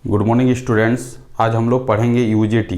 Good morning students. आज हम लोग पढ़ेंगे यूजेटी।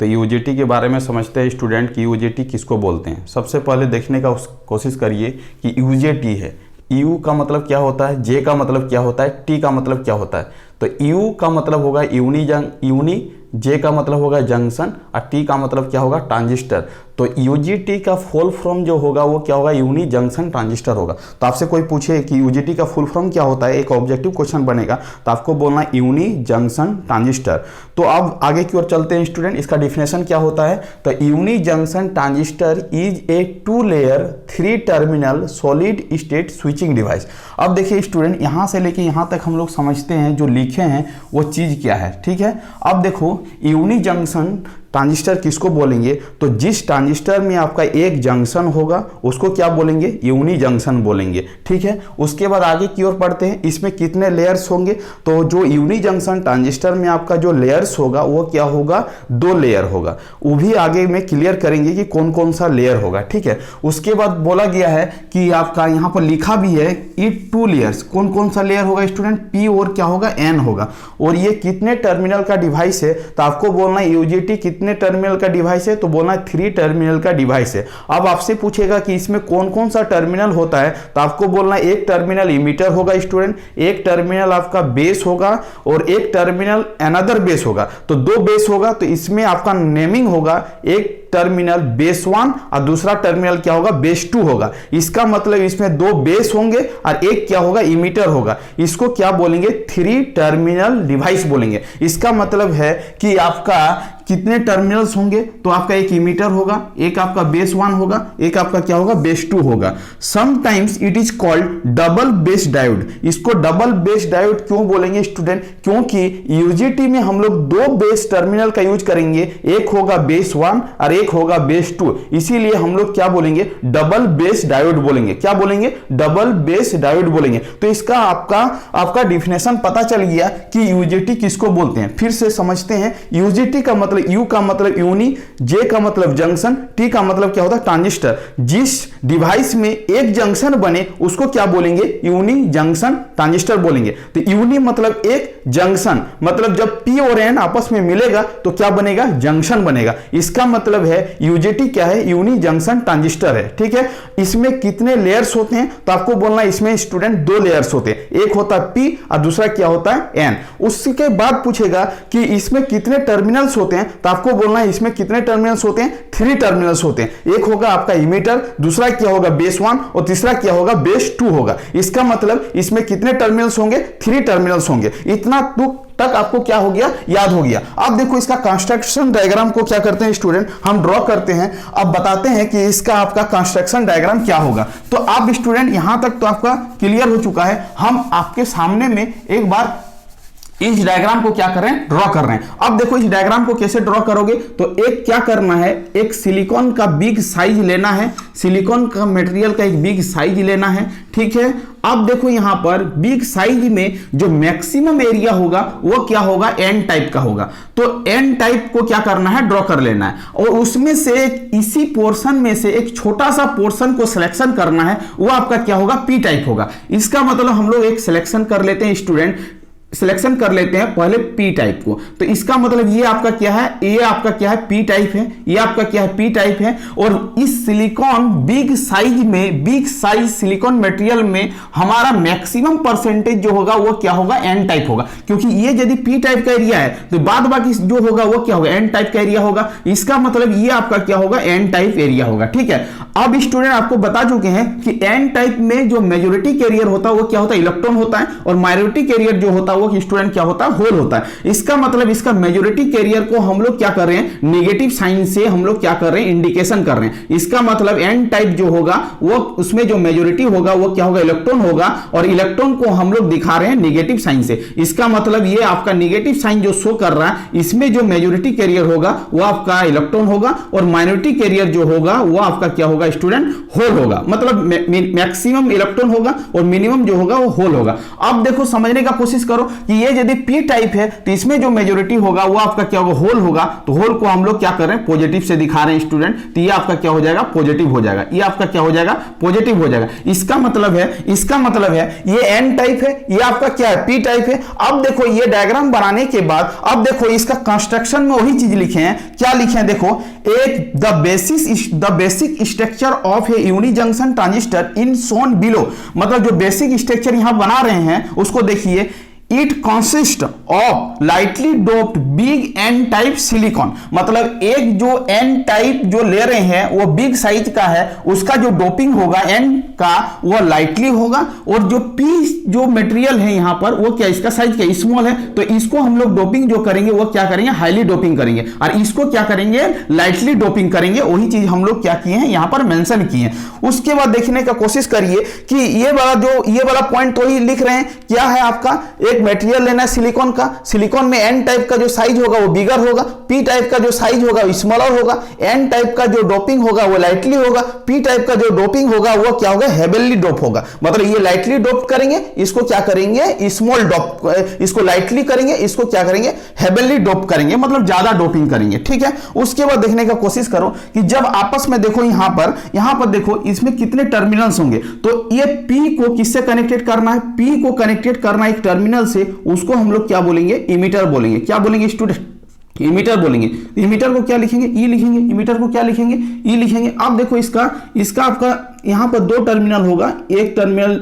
तो यूजेटी के बारे में समझते हैं स्टूडेंट कि यूजेटी किसको बोलते हैं। सबसे पहले देखने का कोशिश करिए कि यूजेटी है, यू का मतलब क्या होता है, जे का मतलब क्या होता है, टी का मतलब क्या होता है। तो यू का मतलब होगा यूनी, जे का मतलब होगा जंक्शन और टी का मतलब क्या होगा, ट्रांजिस्टर। तो यूजीटी का फुल फॉर्म जो होगा वो क्या होगा, यूनी जंक्शन ट्रांजिस्टर होगा। तो आपसे कोई पूछे कि यूजीटी का फुल फॉर्म क्या होता है, एक ऑब्जेक्टिव क्वेश्चन बनेगा, तो आपको बोलना यूनी जंक्शन ट्रांजिस्टर। तो अब आगे की ओर चलते हैं स्टूडेंट, इसका डिफिनेशन क्या होता है। तो uni junction transistor is a 2 layer 3 terminal solid state switching device. अब देखिए स्टूडेंट, यहां से लेके यहां तक हम लोग समझते हैं जो लिखे हैं वो चीज क्या है, ठीक है। अब देखो यूनी जंक्शन ट्रांजिस्टर किसको बोलेंगे, तो जिस ट्रांजिस्टर में आपका एक जंक्शन होगा उसको क्या बोलेंगे, यूनी जंक्शन बोलेंगे, ठीक है। उसके बाद आगे की ओर पढ़ते हैं, इसमें कितने लेयर्स होंगे। तो जो यूनी जंक्शन ट्रांजिस्टर में आपका जो लेयर्स होगा वो क्या होगा, 2 लेयर होगा। वो भी आगे में क्लियर करेंगे कि कौन कौन सा लेयर होगा, ठीक है। उसके बाद बोला गया है कि आपका यहाँ पर लिखा भी है इट 2 लेयर्स, कौन कौन सा लेयर होगा स्टूडेंट, पी और क्या होगा, एन होगा। और ये कितने टर्मिनल का डिवाइस है, तो आपको बोलना यूजेटी कितने टर्मिनल का डिवाइस है, तो बोलना 3 टर्मिनल का डिवाइस है। अब आपसे पूछेगा कि इसमें कौन कौन सा टर्मिनल होता है, तो आपको बोलना एक टर्मिनल इमीटर होगा स्टूडेंट, एक टर्मिनल आपका बेस होगा और एक टर्मिनल अनदर बेस होगा। तो 2 बेस होगा, तो इसमें आपका नेमिंग होगा, एक टर्मिनल बेस 1 और दूसरा टर्मिनल क्या होगा, बेस 2 होगा। इसका मतलब इसमें 2 बेस होंगे और एक क्या होगा, इमीटर होगा। इसको क्या बोलेंगे, 3 टर्मिनल डिवाइस बोलेंगे। इसका मतलब है कि आपका कितने टर्मिनल्स होंगे, तो आपका एक इमीटर होगा, एक आपका बेस 1 होगा, एक आपका क्या होगा, बेस 2 होगा। Sometimes it is called double base diode. इसको डबल बेस डायोड क्यों बोलेंगे स्टूडेंट, क्योंकि यूजेटी में हम लोग 2 बेस टर्मिनल का यूज करेंगे, एक होगा बेस 1 और एक होगा बेस 2। इसीलिए हम लोग क्या बोलेंगे, डबल बेस डायोड बोलेंगे। क्या बोलेंगे, डबल बेस डायोड बोलेंगे। तो इसका आपका डिफिनेशन पता चल गया कि यूजेटी किसको बोलते हैं। फिर से समझते हैं, यूजेटी का मतलब यू का मतलब यूनी, जे का मतलब जंक्शन, टी का मतलब क्या होता है, ट्रांजिस्टर। जिस डिवाइस में एक जंक्शन बने उसको क्या बोलेंगे, यूनी जंक्शन ट्रांजिस्टर बोलेंगे। तो यूनी मतलब एक, जंक्शन मतलब जब पी और एन आपस में मिलेगा तो क्या बनेगा, जंक्शन बनेगा। इसका मतलब है यूजेटी क्या है, यूनी जंक्शन ट्रांजिस्टर है, ठीक है। इसमें कितने लेयर्स होते हैं, तो आपको बोलना इसमें स्टूडेंट 2 लेयर्स होते हैं, एक होता है पी और दूसरा क्या होता है, एन। उसके बाद पूछेगा कि इसमें कितने टर्मिनल्स होते हैं, तो आपको बोलना है इसमें कितने टर्मिनल्स होते हैं, 3 टर्मिनल्स होते हैं। एक होगा आपका इमीटर, दूसरा क्या होगा, बेस 1 और तीसरा क्या होगा, बेस 2 होगा। इसका मतलब इसमें कितने टर्मिनल्स होंगे, 3 टर्मिनल्स होंगे। इतना तक आपको क्या हो गया, याद हो गया। अब देखो इसका कंस्ट्रक्शन डायग्राम को क्या करते हैं स्टूडेंट, हम ड्रॉ करते हैं। अब बताते हैं कि इसका आपका कंस्ट्रक्शन डायग्राम क्या होगा। तो अब स्टूडेंट यहां तक तो आपका क्लियर हो चुका है। हम आपके सामने में एक बार इस डायग्राम को क्या कर रहे हैं, ड्रॉ कर रहे हैं। अब देखो इस डायग्राम को कैसे ड्रॉ करोगे, तो एक क्या करना है, एक सिलिकॉन का बिग साइज लेना है, सिलिकॉन का मटेरियल का एक बिग साइज लेना है, ठीक है। अब देखो यहां पर बिग साइज में जो मैक्सिमम एरिया होगा वो क्या होगा, एन टाइप का होगा। तो एन टाइप को क्या करना है, ड्रॉ कर लेना है और उसमें से इसी पोर्शन में से एक छोटा सा पोर्शन को सिलेक्शन करना है, वो आपका क्या होगा, पी टाइप होगा। इसका मतलब हम लोग एक सिलेक्शन कर लेते हैं स्टूडेंट, सिलेक्शन कर लेते हैं पहले पी टाइप को। तो इसका मतलब ये आपका क्या है, ये आपका क्या है, पी टाइप है, ये आपका क्या है, पी टाइप है। और इस सिलिकॉन बिग साइज में, बिग साइज सिलिकॉन मटेरियल में हमारा मैक्सिमम परसेंटेज जो होगा वो क्या होगा, एन टाइप होगा। क्योंकि ये यदि पी टाइप का एरिया है तो बाद बाकी जो होगा वो क्या होगा, एन टाइप का एरिया होगा। इसका मतलब ये आपका क्या होगा, एन टाइप एरिया होगा, ठीक है। अब स्टूडेंट आपको बता चुके हैं कि एन टाइप में जो मेजॉरिटी कैरियर होता है वो क्या होता है, इलेक्ट्रॉन होता है, और माइनॉरिटी कैरियर जो होता है वो स्टूडेंट क्या होता है, होल होता है। इसका मतलब इसका मेजॉरिटी कैरियर को हम लोग क्या कर रहे हैं, नेगेटिव साइन से हम लोग क्या कर रहे हैं, इंडिकेशन कर रहे हैं। इसका मतलब एन टाइप जो होगा वो उसमें जो मेजॉरिटी होगा वो क्या होगा, इलेक्ट्रॉन होगा, और इलेक्ट्रॉन को हम लोग दिखा रहे हैं नेगेटिव साइन से। इसका मतलब ये आपका नेगेटिव साइन जो शो कर रहा है, इसमें जो मेजॉरिटी कैरियर होगा वो आपका इलेक्ट्रॉन होगा, और माइनॉरिटी कैरियर जो होगा वो आपका क्या होगा, होगा स्टूडेंट, होल होगा, मतलब मैक्सिमम इलेक्ट्रॉन होगा और मिनिमम जो होगा वो होल होगा। अब देखो समझने का कोशिश करो कि ये यदि पी टाइप है तो इसमें जो मेजॉरिटी होगा वो आपका क्या होगा, होल होगा। तो होल को हम लोग क्या कर रहे हैं, पॉजिटिव से दिखा रहे हैं स्टूडेंट, तो ये आपका क्या हो जाएगा, पॉजिटिव हो जाएगा। ये आपका क्या हो जाएगा, पॉजिटिव हो जाएगा। इसका मतलब है ये एन टाइप है, ये आपका क्या है, पी टाइप है। अब देखो ये डायग्राम बनाने के बाद अब देखो इसका कंस्ट्रक्शन में वही चीज लिखे हैं, क्या लिखे हैं देखो, एक the basic structure of a uni junction transistor is shown below, मतलब जो बेसिक स्ट्रक्चर यहां बना रहे हैं उसको देखिए, it consist of lightly doped big N type silicon, मतलब एक जो एन टाइप जो ले रहे हैं वो बिग साइज का है, उसका जो डोपिंग होगा एन का वो लाइटली होगा, और जो पी जो मटेरियल है यहां पर वो क्या, इसका साइज क्या, स्मॉल है। तो इसको हम लोग डोपिंग जो करेंगे वो क्या करेंगे, हाईली डोपिंग करेंगे, और इसको क्या करेंगे, लाइटली डोपिंग करेंगे। वही चीज हम लोग क्या किए हैं यहां पर मेंशन किए हैं। उसके बाद देखने का कोशिश करिए कि ये वाला पॉइंट तो ही लिख रहे हैं, क्या है आपका, एक मटेरियल लेना है सिलिकॉन का, सिलिकॉन में एन टाइप का जो साइज होगा वो बिगर होगा, पी टाइप का जो साइज होगा वो स्मॉलर होगा, एन टाइप का जो डोपिंग होगा वो लाइटली होगा, पी टाइप का जो डोपिंग होगा वो क्या होगा, हेवीली डोप होगा। मतलब ये लाइटली डोप करेंगे, इसको क्या करेंगे, स्मॉल डोप, इसको लाइटली करेंगे, इसको क्या करेंगे, हेवीली डोप करेंगे, मतलब ज्यादा डोपिंग करेंगे, ठीक है। उसके बाद देखने का कोशिश करो कि जब आपस में देखो यहां पर देखो इसमें कितने टर्मिनल्स होंगे, तो ये पी को किससे कनेक्टेड करना है, पी को कनेक्टेड करना है एक टर्मिनल से, उसको हम लोग क्या बोलेंगे, इमीटर बोलेंगे। क्या बोलेंगे स्टूडेंट, इमीटर बोलेंगे। इमीटर को क्या लिखेंगे, ई लिखेंगे, इमीटर को क्या लिखेंगे, ई लिखेंगे। अब देखो इसका आपका यहां पर दो टर्मिनल होगा, एक टर्मिनल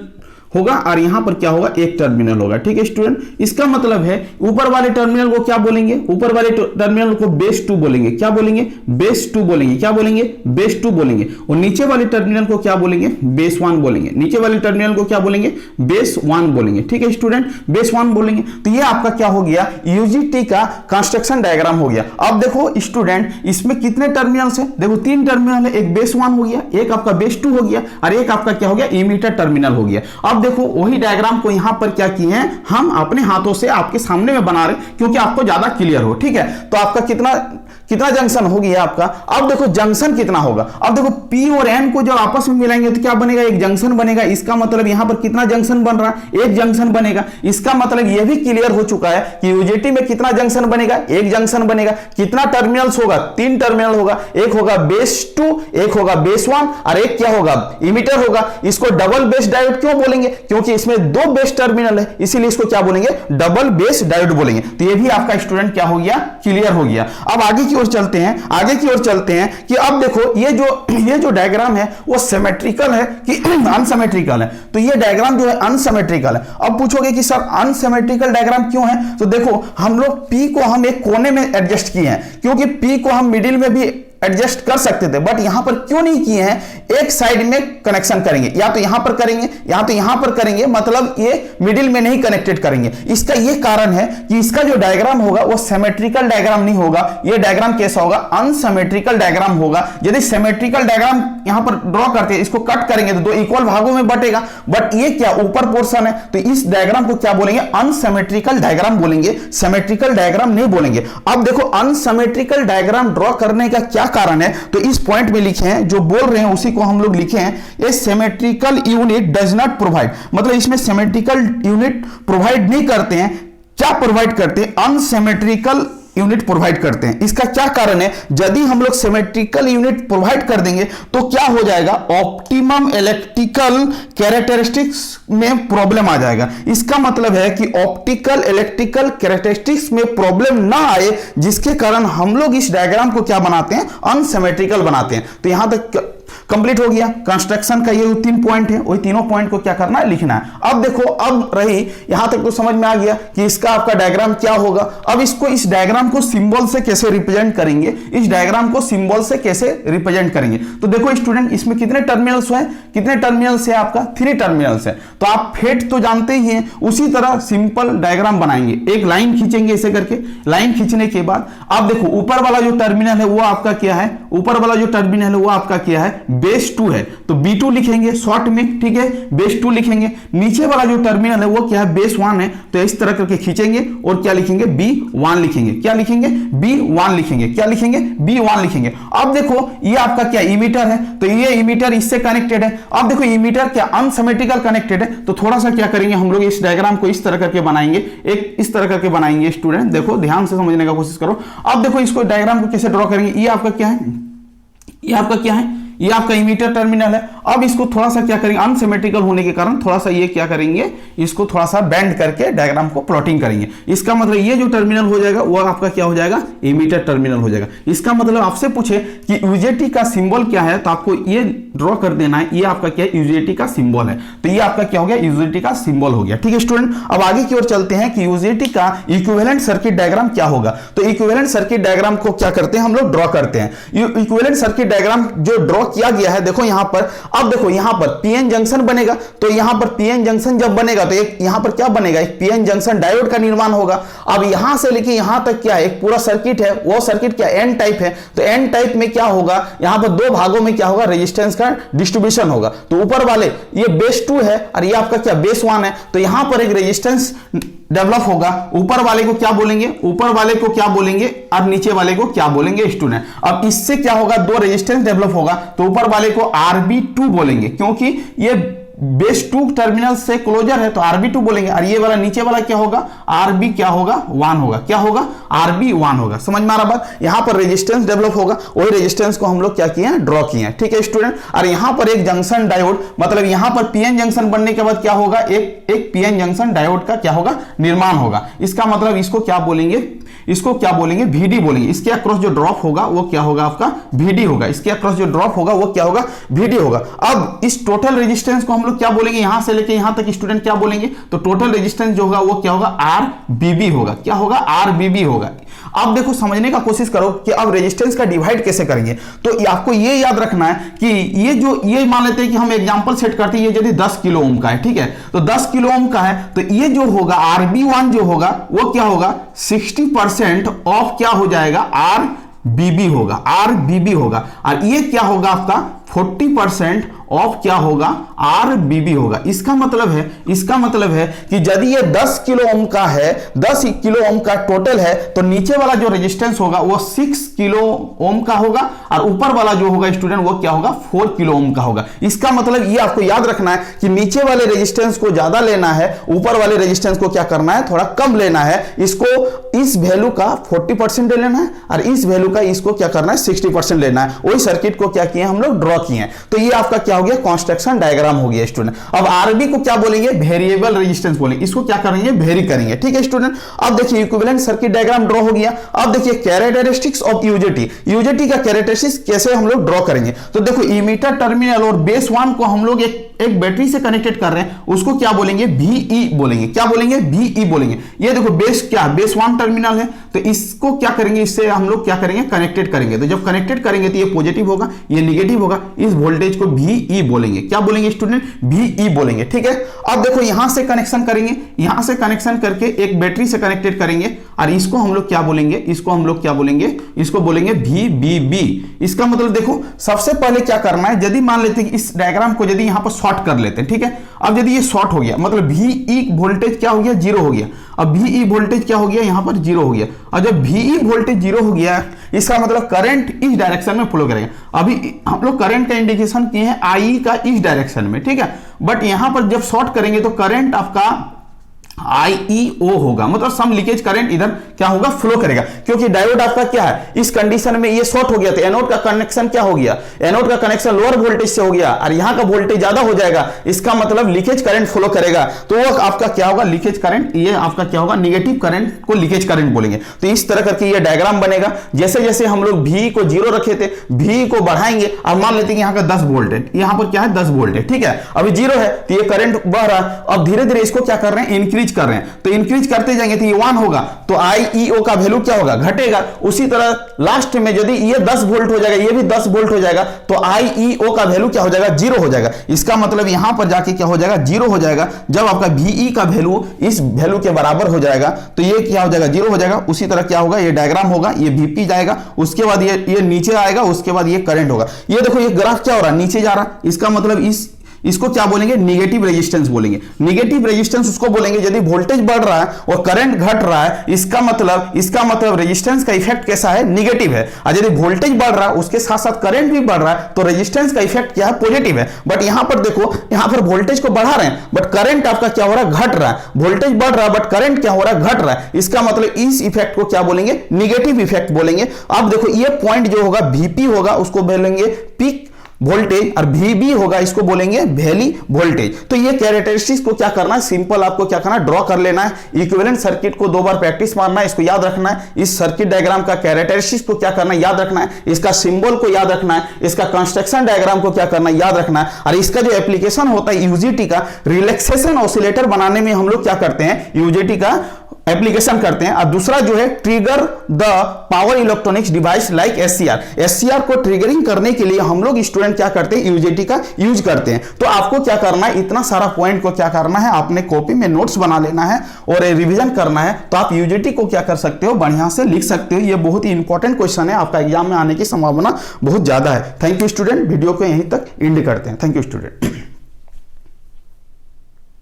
होगा और यहां पर क्या होगा, एक टर्मिनल होगा, ठीक है स्टूडेंट। इसका मतलब है ऊपर वाले टर्मिनल को क्या बोलेंगे, ऊपर वाले टर्मिनल को बेस 2 बोलेंगे। क्या बोलेंगे, बेस 2 बोलेंगे। क्या बोलेंगे, बेस 2 बोलेंगे। और नीचे वाले टर्मिनल को क्या बोलेंगे, बेस 1 बोलेंगे। नीचे वाले टर्मिनल को क्या बोलेंगे, बेस 1 बोलेंगे, ठीक है स्टूडेंट, बेस 1 बोलेंगे। तो ये आपका क्या हो गया, यूजीटी का कंस्ट्रक्शन डायग्राम हो गया। अब देखो स्टूडेंट इसमें कितने टर्मिनल्स है, देखो 3 टर्मिनल है, एक बेस 1 हो गया, एक आपका बेस 2 हो गया, और एक आपका क्या हो गया, इमीटर टर्मिनल हो गया। अब देखो वही डायग्राम को यहां पर क्या किए हैं, हम अपने हाथों से आपके सामने में बना रहे हैं क्योंकि आपको ज्यादा क्लियर हो, ठीक है। तो आपका कितना जंक्शन हो गया आपका। अब देखो जंक्शन कितना होगा, अब देखो P और N को जब आपस में मिलाएंगे तो क्या बनेगा, एक जंक्शन बनेगा। इसका मतलब यहां पर कितना जंक्शन बन रहा है, एक जंक्शन बनेगा। इसका मतलब यह भी क्लियर हो चुका है कि यूजेटी में कितना जंक्शन बनेगा, एक जंक्शन बनेगा। कितना टर्मिनल्स होगा, 3 टर्मिनल होगा, एक होगा बेस 2, एक होगा बेस 1 और एक क्या होगा, इमीटर होगा। इसको डबल बेस डायोड क्यों बोलेंगे, क्योंकि इसमें 2 बेस टर्मिनल है, इसीलिए इसको क्या बोलेंगे, डबल बेस डायोड बोलेंगे। तो ये भी आपका स्टूडेंट क्या हो गया, क्लियर हो गया। अब आगे की ओर चलते हैं कि अब देखो ये जो डायग्राम है वो सिमेट्रिकल है कि अनसिमेट्रिकल है। तो ये डायग्राम जो है अनसिमेट्रिकल है। अब पूछोगे कि सर अनसिमेट्रिकल डायग्राम क्यों है, तो देखो हम लोग P को हम एक कोने में एडजस्ट किए हैं, क्योंकि P को हम मिडिल में भी एडजस्ट कर सकते थे, बट यहां पर क्यों नहीं किए हैं, एक साइड में कनेक्शन करेंगे, या तो यहां पर करेंगे या तो यहां पर करेंगे, मतलब ये मिडिल में नहीं कनेक्टेड करेंगे। इसका ये कारण है कि इसका जो डायग्राम होगा वो सिमेट्रिकल डायग्राम नहीं होगा। ये डायग्राम कैसा होगा, अनसिमेट्रिकल डायग्राम होगा। यदि सिमेट्रिकल डायग्राम यहां पर ड्रॉ करते हैं, इसको कट करेंगे तो 2 इक्वल भागों में बटेगा, बट ये क्या ऊपर पोर्शन है, तो इस डायग्राम को क्या बोलेंगे, अनसिमेट्रिकल डायग्राम बोलेंगे, सिमेट्रिकल डायग्राम नहीं बोलेंगे। अब देखो अनसिमेट्रिकल डायग्राम ड्रॉ करने का क्या कारण है, तो इस पॉइंट में लिखे हैं, जो बोल रहे हैं उसी को हम लोग लिखे हैं, ए symmetrical unit does not provide, मतलब इसमें सिमेट्रिकल यूनिट प्रोवाइड नहीं करते हैं। क्या प्रोवाइड करते हैं, अनसिमेट्रिकल यूनिट प्रोवाइड करते हैं। इसका क्या कारण है, यदि हम लोग सिमेट्रिकल यूनिट प्रोवाइड कर देंगे तो क्या हो जाएगा, ऑप्टिमम इलेक्ट्रिकल कैरेक्टरिस्टिक्स में प्रॉब्लम आ जाएगा। इसका मतलब है कि ऑप्टिकल इलेक्ट्रिकल कैरेक्टरिस्टिक्स में प्रॉब्लम ना आए, जिसके कारण हम लोग इस डायग्राम को क्या बनाते हैं, अनसिमेट्रिकल बनाते हैं। तो यहां तक कंप्लीट हो गया कंस्ट्रक्शन का, ये 3 पॉइंट है, वही तीनों पॉइंट को क्या करना है, लिखना है। अब देखो अब रही यहां तक तो समझ में आ गया कि इसका आपका डायग्राम क्या होगा। अब इस डायग्राम को सिंबल से कैसे रिप्रेजेंट करेंगे, इस डायग्राम को सिंबल से कैसे रिप्रेजेंट करेंगे। तो देखो स्टूडेंट इसमें कितने टर्मिनल्स हैं, कितने टर्मिनल्स है आपका, 3 टर्मिनल्स है। तो आप फेट तो जानते ही हैं, उसी तरह सिंपल डायग्राम बनाएंगे, एक लाइन खींचेंगे ऐसे करके। लाइन खींचने के बाद आप देखो ऊपर वाला जो टर्मिनल है वो आपका क्या है, ऊपर वाला जो टर्मिनल है वो आपका क्या है, बेस 2 है तो B2 लिखेंगे शॉर्ट में, ठीक है, बेस 2 लिखेंगे। नीचे वाला जो टर्मिनल है वो क्या है, बेस 1 है, तो इस तरह करके खींचेंगे और क्या लिखेंगे, B1 लिखेंगे। क्या लिखेंगे, B1 लिखेंगे। क्या लिखेंगे, B1 लिखेंगे। अब देखो ये आपका क्या इमीटर है, तो ये इमीटर इससे कनेक्टेड है। अब देखो इमीटर क्या अनसिमेट्रिकल कनेक्टेड है, तो थोड़ा सा क्या करेंगे हम लोग, इस डायग्राम को इस तरह करके बनाएंगे, एक इस तरह करके बनाएंगे। स्टूडेंट देखो ध्यान से समझने का कोशिश करो। अब देखो इसको डायग्राम को कैसे ड्रॉ करेंगे, ये आपका क्या है, ये आपका क्या है, ये आपका इमीटर टर्मिनल है। अब इसको थोड़ा सा क्या करेंगे, अनसिमेट्रिकल होने के कारण थोड़ा सा ये क्या करेंगे, इसको थोड़ा सा बेंड करके डायग्राम को प्लॉटिंग करेंगे। इसका मतलब ये जो टर्मिनल हो जाएगा वो आपका क्या हो जाएगा, इमीटर टर्मिनल हो जाएगा। इसका मतलब आपसे पूछे कि यूजेटी का सिंबल क्या है, तो आपको ये ड्रॉ कर देना है, ये आपका क्या है, यूजेटी का सिंबल है। तो ये आपका क्या हो गया, यूजेटी का सिंबल हो गया। ठीक है स्टूडेंट, अब आगे की ओर चलते हैं कि यूजेटी का इक्विवेलेंट सर्किट डायग्राम क्या होगा। तो इक्विवेलेंट सर्किट डायग्राम को क्या करते हैं हम लोग, ड्रॉ करते हैं। इक्विवेलेंट सर्किट डायग्राम जो ड्रॉ किया गया है, देखो यहां पर, अब देखो यहां पर पीएन जंक्शन बनेगा, तो यहां पर पीएन जंक्शन जब बनेगा तो एक यहां पर क्या बनेगा, एक पीएन जंक्शन डायोड का निर्माण होगा। अब यहां से लेके यहां तक क्या है, एक पूरा सर्किट है, वो सर्किट क्या एन टाइप है, तो एन टाइप में क्या होगा, यहां पर दो भागों में क्या होगा, रेजिस्टेंस का डिस्ट्रीब्यूशन होगा। तो ऊपर वाले ये बेस 2 है और ये आपका क्या बेस 1 है, तो यहां पर एक रेजिस्टेंस डेवलप होगा। ऊपर वाले को क्या बोलेंगे, ऊपर वाले को क्या बोलेंगे और नीचे वाले को क्या बोलेंगे स्टूडेंट। अब इससे क्या होगा, दो रेजिस्टेंस डेवलप होगा, तो ऊपर वाले को RB2 बोलेंगे, क्योंकि ये बेस 2 टर्मिनल से क्लोजर है तो RB2 बोलेंगे। और ये वाला नीचे वाला क्या होगा, RB क्या होगा, 1 होगा। क्या होगा, RB1 होगा। समझ में आ रहा बात, यहां पर रेजिस्टेंस डेवलप होगा, वही रेजिस्टेंस को हम लोग क्या किए हैं, ड्रॉ किए हैं। ठीक है स्टूडेंट, और यहां पर एक जंक्शन डायोड, मतलब यहां पर पीएन जंक्शन बनने के बाद क्या होगा, एक पीएन जंक्शन डायोड का क्या होगा, निर्माण होगा। इसका मतलब इसको क्या बोलेंगे, इसको क्या बोलेंगे, VD बोलेंगे। इसके अक्रॉस जो ड्रॉप होगा वो क्या होगा, आपका VD होगा। इसके अक्रॉस जो ड्रॉप होगा वो क्या होगा, VD होगा। अब इस टोटल रेजिस्टेंस को हम लोग क्या बोलेंगे, यहां से लेके यहां तक स्टूडेंट क्या बोलेंगे, तो टोटल रेजिस्टेंस जो होगा वो क्या होगा, RBB होगा। क्या होगा, RBB होगा। अब देखो समझने का कोशिश करो कि अब रेजिस्टेंस का डिवाइड कैसे करेंगे। तो आपको ये याद रखना है कि ये मान लेते हैं कि हम एग्जांपल सेट करते हैं, ये यदि 10 किलो ओम का है, ठीक है, तो 10 किलो ओम का है, तो ये जो होगा RB1 जो होगा वो क्या होगा, 60% ऑफ क्या हो जाएगा, RBB होगा, RBB होगा। और ये क्या होगा आपका 40% ऑफ क्या होगा, RBB होगा। इसका मतलब है कि यदि ये 10 किलो ओम का है, 10 किलो ओम का टोटल है, तो नीचे वाला जो रेजिस्टेंस होगा वो 6 किलो ओम का होगा और ऊपर वाला जो होगा स्टूडेंट वो क्या होगा, 4 किलो ओम का होगा। इसका मतलब ये आपको याद रखना है कि नीचे वाले रेजिस्टेंस को ज्यादा लेना है, ऊपर वाले रेजिस्टेंस को क्या करना है, थोड़ा कम लेना है। इसको इस वैल्यू का 40% ले लेना है और इस वैल्यू का इसको क्या करना है, 60% लेना है। वही सर्किट को क्या किए हम लोग, ड्रॉ किए हैं। तो ये आपका क्या हो गया, कंस्ट्रक्शन डायग्राम हो गया स्टूडेंट। अब आरबी को क्या बोलेंगे, वेरिएबल रेजिस्टेंस बोलेंगे, इसको क्या करेंगे, वेरी करेंगे। ठीक है स्टूडेंट, अब देखिए इक्विवेलेंट सर्किट डायग्राम ड्रॉ हो गया। अब देखिए कैरेक्टरिस्टिक्स ऑफ यूजेटी, यूजेटी का कैरेक्टरिस्टिक्स कैसे हम लोग ड्रॉ करेंगे। तो देखो इमीटर टर्मिनल और बेस 1 को हम लोग एक बैटरी से कनेक्टेड कर रहे हैं, उसको क्या बोलेंगे, VE बोलेंगे। क्या बोलेंगे, VE बोलेंगे। ये देखो बेस क्या, बेस 1 टर्मिनल है, तो इसको क्या करेंगे, इससे हम लोग क्या करेंगे, कनेक्टेड करेंगे। तो जब कनेक्टेड करेंगे तो ये पॉजिटिव होगा, ये नेगेटिव होगा, इस वोल्टेज को VE बोलेंगे। क्या बोलेंगे स्टूडेंट, VE बोलेंगे। ठीक है, अब देखो यहां से कनेक्शन करेंगे, यहां से कनेक्शन करके एक बैटरी से कनेक्टेड करेंगे और इसको हम लोग क्या बोलेंगे, इसको हम लोग क्या बोलेंगे, इसको बोलेंगे VBB। इसका मतलब देखो सबसे पहले क्या करना है, यदि मान लेते हैं कि इस डायग्राम को यदि यहां पर शॉर्ट कर लेते हैं, ठीक है। अब यदि ये शॉर्ट हो गया मतलब VE वोल्टेज क्या हो गया, 0 हो गया। अब VE वोल्टेज क्या हो गया, यहां पर 0 हो गया। और जब VE वोल्टेज 0 हो गया, इसका मतलब करंट इस डायरेक्शन में फ्लो करेगा। अभी हम लोग करंट का इंडिकेशन किए हैं IE का इस डायरेक्शन में, ठीक है। बट यहां पर जब शॉर्ट करेंगे तो करंट आपका IEO होगा, मतलब सम लीकेज करंट इधर क्या होगा, फ्लो करेगा। क्योंकि डायोड आपका क्या है, इस कंडीशन में ये शॉर्ट हो गया तो एनोड का कनेक्शन क्या हो गया, एनोड का कनेक्शन लोअर वोल्टेज से हो गया और यहां का वोल्टेज ज्यादा हो जाएगा, इसका मतलब लीकेज करंट फ्लो करेगा। तो वो आपका क्या होगा, लीकेज करंट, ये आपका क्या होगा, नेगेटिव करंट को लीकेज करंट बोलेंगे। तो इस तरह करके ये डायग्राम बनेगा। जैसे जैसे हम लोग VE को 0 रखे थे, VE को बढ़ाएंगे। अब मान लेते हैं यहाँ का 10 वोल्ट है, यहाँ पर क्या है 10 वोल्ट है, ठीक है। अभी 0 है तो ये करंट बढ़ रहा है। अब धीरे धीरे इसको क्या कर रहे हैं, इंक्रीज इंक्रीज कर रहे हैं, तो इंक्रीज करते जाएंगे तो ये 1 होगा, तो IEO का वैल्यू क्या होगा, घटेगा। उसी तरह लास्ट में यदि ये 10 वोल्ट हो जाएगा, ये भी 10 वोल्ट हो जाएगा, तो IEO का वैल्यू क्या हो जाएगा, 0 हो जाएगा। इसका मतलब यहां पर जाके क्या हो जाएगा, 0 हो जाएगा। जब आपका VE का वैल्यू इस वैल्यू के बराबर हो जाएगा तो ये क्या हो जाएगा, 0 हो जाएगा। उसी तरह क्या होगा, ये डायग्राम होगा, ये VP जाएगा, उसके बाद ये नीचे आएगा, उसके बाद ये करंट होगा। ये देखो ये ग्राफ क्या हो रहा है, नीचे जा रहा है, इसका मतलब इसको क्या बोलेंगे, निगेटिव रेजिस्टेंस बोलेंगे। निगेटिव रेजिस्टेंस उसको बोलेंगे यदि वोल्टेज बढ़ रहा है और करंट घट रहा है, इसका मतलब रेजिस्टेंस का इफेक्ट कैसा है, निगेटिव है। और यदि वोल्टेज बढ़ रहा है उसके साथ साथ करंट भी बढ़ रहा है तो रेजिस्टेंस का इफेक्ट क्या है, पॉजिटिव है। बट यहां पर देखो, यहां पर वोल्टेज को बढ़ा रहे हैं बट करंट आपका क्या हो रहा है, घट रहा है। वोल्टेज बढ़ रहा है बट करंट क्या हो रहा है, घट रहा है। इसका मतलब इस इफेक्ट को क्या बोलेंगे, निगेटिव इफेक्ट बोलेंगे। अब देखो ये पॉइंट जो होगा VP होगा, उसको बोलेंगे पीक वोल्टेज, और VB होगा, इसको बोलेंगे वैली वोल्टेज। तो ये कैरेक्टरिस्टिक्स को क्या करना है, सिंपल आपको क्या करना है, ड्रॉ कर लेना है। इक्विवेलेंट सर्किट को 2 बार प्रैक्टिस मारना है, इसको याद रखना है। इस सर्किट डायग्राम का कैरेक्टरिस्टिक्स को क्या करना है, याद रखना है। इसका सिंबल को याद रखना है, इसका कंस्ट्रक्शन डायग्राम को क्या करना है, याद रखना है। और इसका जो एप्लीकेशन होता है UJT का, रिलैक्सेशन ऑसिलेटर बनाने में हम लोग क्या करते हैं, UJT का एप्लीकेशन करते हैं। और दूसरा जो है, trigger the power electronics device like SCR को ट्रिगरिंग करने के लिए हम लोग स्टूडेंट क्या करते हैं, UJT का यूज करते हैं। तो आपको क्या करना है, इतना सारा पॉइंट को क्या करना है, आपने कॉपी में नोट्स बना लेना है और रिवीजन करना है। तो आप UJT को क्या कर सकते हो, बढ़िया से लिख सकते हो। ये बहुत ही इंपॉर्टेंट क्वेश्चन है, आपका एग्जाम में आने की संभावना बहुत ज्यादा है। थैंक यू स्टूडेंट, वीडियो को यहीं तक एंड करते हैं। Thank you student.